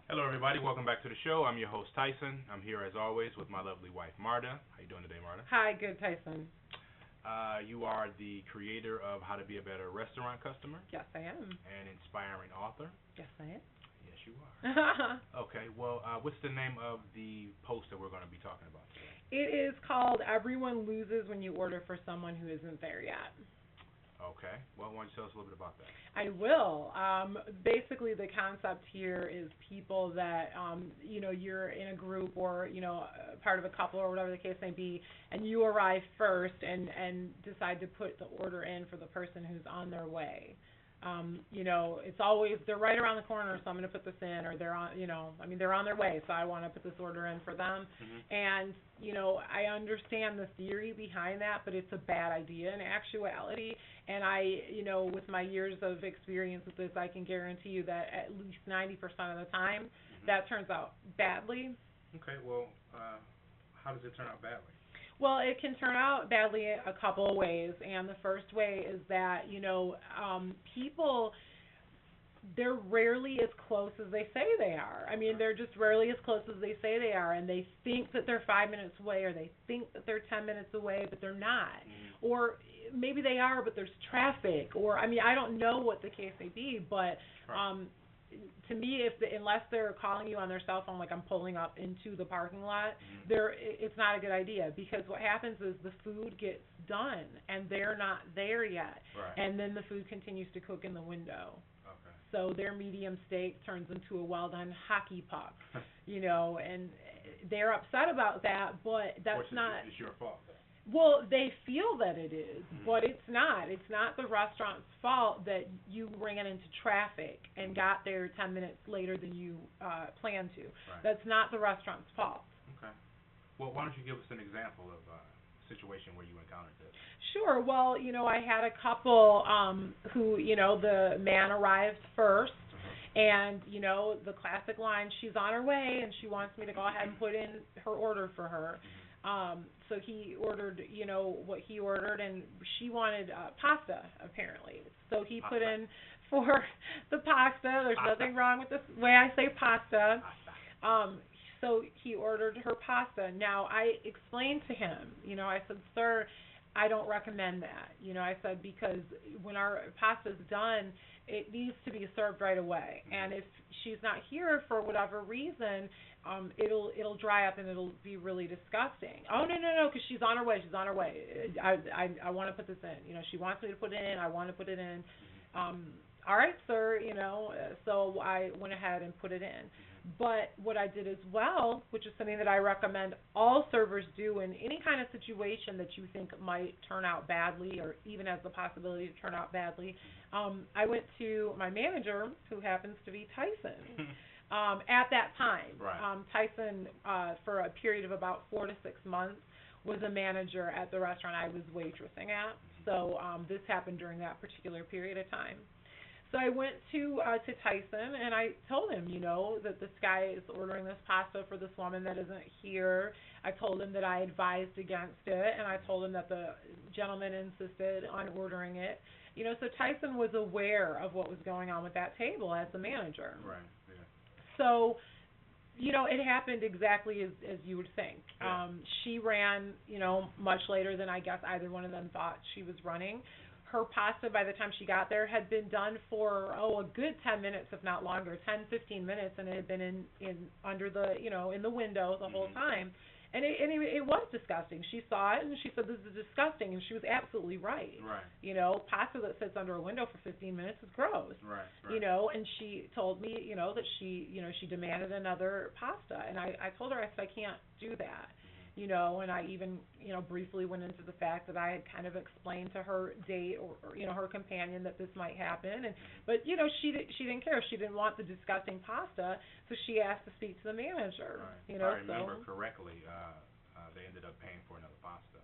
Hello, everybody. Welcome back to the show. I'm your host, Tyson. I'm here as always with my lovely wife, Marta. How you doing today, Marta? Hi, good Tyson. You are the creator of How to Be a Better Restaurant Customer Yes, I am. and inspiring author. Yes, I Yes, you are. am. Okay. Well, what's the name of the post that we're going to be talking about today? It is called Everyone Loses When You Order for Someone Who Isn't There Yet. Okay. Well, why don't you tell us a little bit about that? I will. Basically, the concept here is people that, you're in a group or, part of a couple or whatever the case may be, and you arrive first and decide to put the order in for the person who's on their way. It's always they're right around the corner, so I'm going to put this in, or they're on, they're on their way, so I want to put this order in for them. And I understand the theory behind that, but it's a bad idea in actuality. And with my years of experience with this, I can guarantee you that at least 90% of the time, that turns out badly. Okay. Well, how does it turn out badly? Well, it can turn out badly a couple of ways, and the first way is that people, they're rarely as close as they say they are. I mean, they're just rarely as close as they say they are, and they think that they're 5 minutes away, or they think that they're 10 minutes away, but they're not. Or maybe they are, but there's traffic, or I don't know what the case may be, but to me, unless they're calling you on their cell phone, like I'm pulling up into the parking lot, it's not a good idea, because what happens is the food gets done and they're not there yet, and then the food continues to cook in the window. Okay. So their medium steak turns into a well done hockey puck, and they're upset about that, but that's not. It's your fault. Well, they feel that it is, but it's not. It's not the restaurant's fault that you ran into traffic and got there 10 minutes later than you planned to. That's not the restaurant's fault. Okay. Well, why don't you give us an example of a situation where you encountered this? Sure. Well, I had a couple who, the man arrived first, and, the classic line, she's on her way, and she wants me to go ahead and put in her order for her. So he ordered, what he ordered, and she wanted pasta, apparently. So he put in for the pasta. There's nothing wrong with the way I say pasta. So he ordered her pasta. Now, I explained to him, I said, sir, I don't recommend that. I said, because when our pasta's done, it needs to be served right away. And if she's not here for whatever reason, it'll dry up and it'll be really disgusting. Oh, no, because she's on her way. She's on her way. I want to put this in. She wants me to put it in. I want to put it in. All right, sir. So I went ahead and put it in. But what I did as well, which is something that I recommend all servers do in any kind of situation that you think might turn out badly, or even has the possibility to turn out badly, I went to my manager, who happens to be Tyson. At that time, Tyson, for a period of about 4 to 6 months, was a manager at the restaurant I was waitressing at. So this happened during that particular period of time. So I went to Tyson, and I told him, that this guy is ordering this pasta for this woman that isn't here. I told him that I advised against it, and I told him that the gentleman insisted on ordering it. So Tyson was aware of what was going on with that table as the manager. Right. Yeah. So, it happened exactly as you would think. She ran, much later than I guess either one of them thought she was running. Her pasta, by the time she got there, had been done for, a good 10 minutes, if not longer, 10, 15 minutes, and it had been in under the, in the window the whole time. And it was disgusting. She saw it, and she said, this is disgusting, and she was absolutely right. Pasta that sits under a window for 15 minutes is gross. And she told me, that she demanded another pasta, and I told her, I said, I can't do that. And I even, briefly went into the fact that I had kind of explained to her date or her companion that this might happen. But she didn't care. She didn't want the disgusting pasta, so she asked to speak to the manager. If I remember correctly, they ended up paying for another pasta.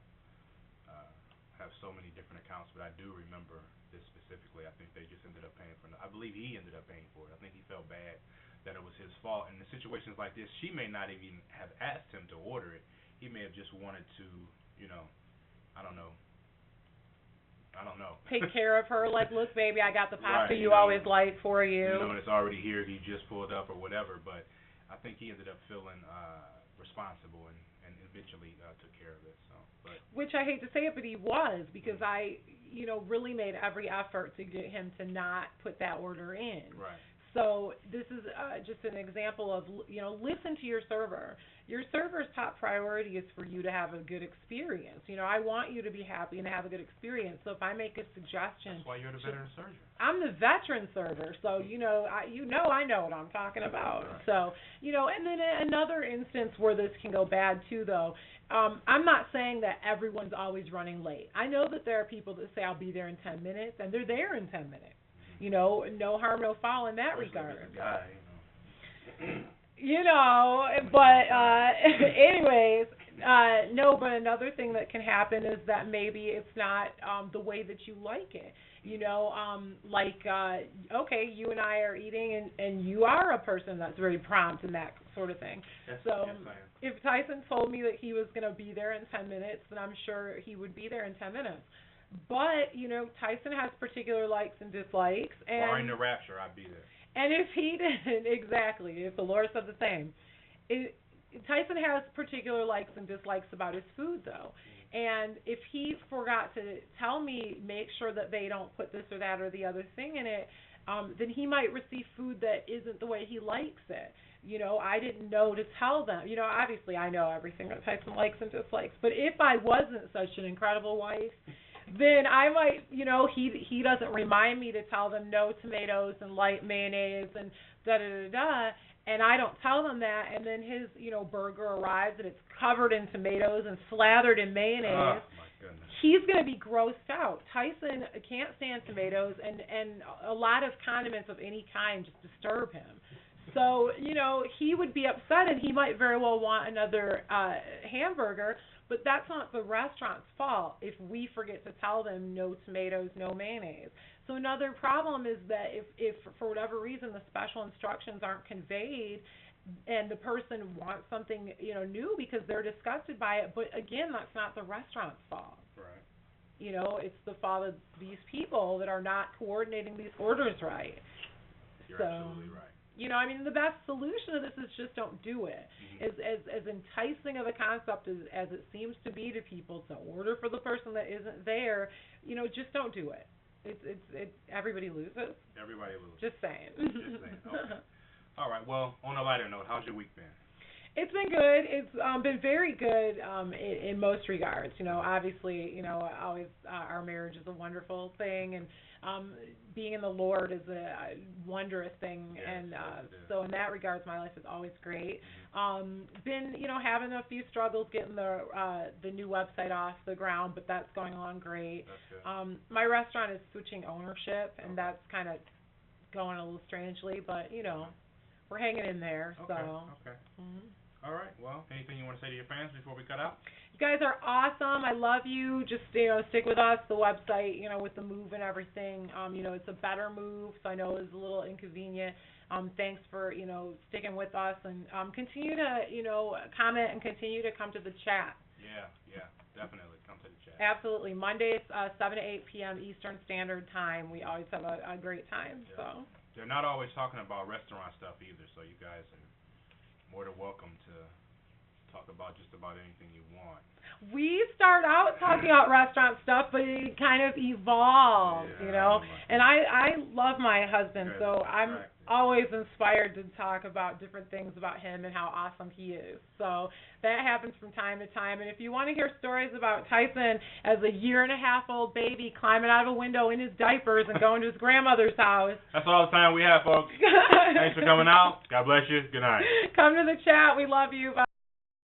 I have so many different accounts, but I do remember this specifically. I think they just ended up paying for it. I believe he ended up paying for it. I think he felt bad that it was his fault. And in situations like this, she may not even have asked him to order it. He may have just wanted to, I don't know, I don't know. Take care of her. Like, look, baby, I got the pasta Right, you you know, always like for you. You know, and it's already here if you just pulled up or whatever. But I think he ended up feeling responsible and eventually took care of it. So, but Which I hate to say it, but he was, because I, really made every effort to get him to not put that order in. right. So this is just an example of, listen to your server. Your server's top priority is for you to have a good experience. I want you to be happy and have a good experience. So if I make a suggestion, That's why you're the veteran surgeon. I'm the veteran server, so I know what I'm talking about. Right. So, and then another instance where this can go bad too, though. I'm not saying that everyone's always running late. I know that there are people that say I'll be there in 10 minutes, and they're there in 10 minutes. No harm, no foul in that regard. Especially if it's a guy, But anyways, no, but another thing that can happen is that maybe it's not the way that you like it. Okay, you and I are eating, and you are a person that's very prompt and that sort of thing. Yes, So yes, I am. if Tyson told me that he was going to be there in 10 minutes, then I'm sure he would be there in 10 minutes. But, Tyson has particular likes and dislikes. And Barring the rapture, I'd be there. And if he didn't, exactly, if the Lord said the same, Tyson has particular likes and dislikes about his food, though. And if he forgot to tell me, make sure that they don't put this or that or the other thing in it, then he might receive food that isn't the way he likes it. I didn't know to tell them. Obviously I know everything that Tyson likes and dislikes. But if I wasn't such an incredible wife, then I might, he doesn't remind me to tell them no tomatoes and light mayonnaise and da-da-da-da, and I don't tell them that, and then his, burger arrives and it's covered in tomatoes and slathered in mayonnaise. Oh, my goodness. He's going to be grossed out. Tyson can't stand tomatoes, and a lot of condiments of any kind just disturb him. So, he would be upset, and he might very well want another hamburger, but that's not the restaurant's fault if we forget to tell them no tomatoes, no mayonnaise. So another problem is that if for whatever reason the special instructions aren't conveyed and the person wants something, new because they're disgusted by it, but again, that's not the restaurant's fault. Right. It's the fault of these people that are not coordinating these orders right. You're absolutely right. The best solution to this is just don't do it. As enticing of a concept as it seems to be to people to order for the person that isn't there, just don't do it. It's everybody loses. Everybody loses. Just saying. Just saying. Okay. All right. Well, on a lighter note, how's your week been? It's been good. It's been very good in most regards. Obviously, always our marriage is a wonderful thing, and being in the Lord is a wondrous thing. Yes, and yes, so in that regards, my life is always great. Been having a few struggles getting the new website off the ground, but that's going along great. That's good. My restaurant is switching ownership, and that's kind of going a little strangely, but we're hanging in there. Okay. So. Okay. Mm-hmm. All right. Well, anything you want to say to your fans before we cut out? You guys are awesome. I love you. Just, stick with us. The website, with the move and everything, it's a better move, so I know it's a little inconvenient. Thanks for, sticking with us, and continue to, comment and continue to come to the chat. Yeah, definitely. Come to the chat. Absolutely. Mondays, 7 to 8 p.m. Eastern Standard Time. We always have a great time. Yeah. So. They're not always talking about restaurant stuff either, so you guys are more than welcome to talk about just about anything you want. We start out talking about restaurant stuff, but it kind of evolves, And I love my husband, so I'm always inspired to talk about different things about him and how awesome he is. So that happens from time to time. And if you want to hear stories about Tyson as a 1.5-year-old baby climbing out of a window in his diapers and going to his grandmother's house. That's all the time we have, folks. Thanks for coming out. God bless you. Good night. Come to the chat. We love you. Bye.